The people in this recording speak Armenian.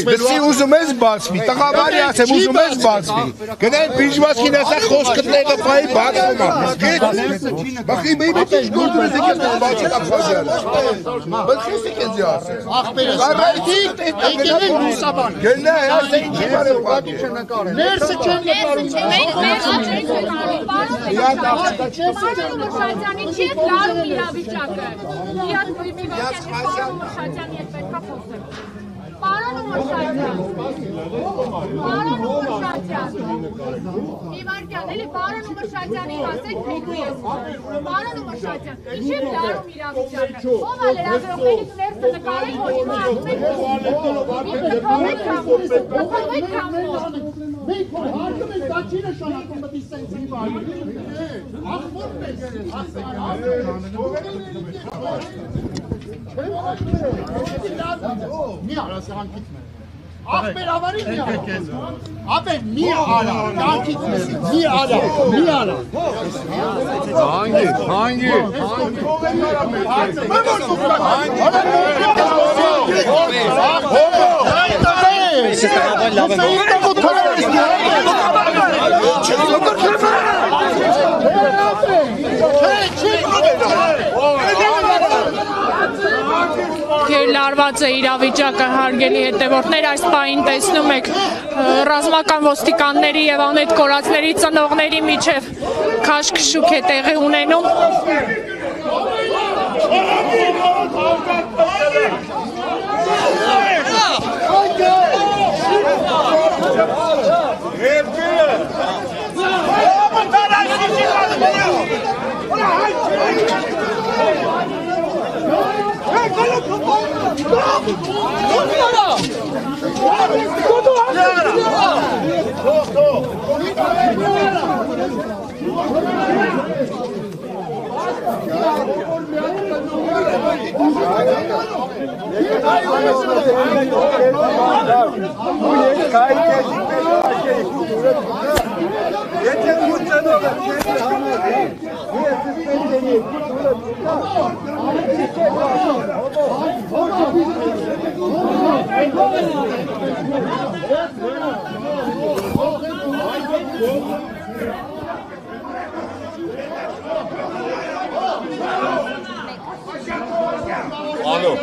Բսի ուզում ես բացվի, տղավարի ասեմ ուզում ես բացվի, գնային բիժվածքին ասա խոսքտները պայի բացվում բախի մեյ մետիշ գորդում ես եկես նան բացի կապխազյան բլխես եկես ասեմ եկել են լուսաբան գնա ասե ինչի բարև պատիվ ներսը չեն նկարում Շատյանի չի է լարում իրավիճակը Իատ Շատյանի հետ պետք է խոսել Պարոն Մշատյան Իվարկյան, էլի պարոն Մշատյանի ասեք մեկու ես Պարոն Մշատյան, ինչի է լարում իրավիճակը Ով ալ երագրողներից ներսը նկարեք, որ հիմա ասում եք նկարեք կամոս Մենք որ հարկում ենք դա չի նշանակում պետք է սենցի բարի Ախմոր մեզ Մի արասյանքից մեր Ախմեր ավարի մի արա Ապեր մի արա Կանքից մեր Մի արա Հանգի Լարված է իրավիճակը հարգելի հետևորդներ այս պահին տեսնում եք ռազմական ոստիկանների եւ անհետ կորածների ծնողների միջև քաշքշուկ է տեղի ունենում Alo.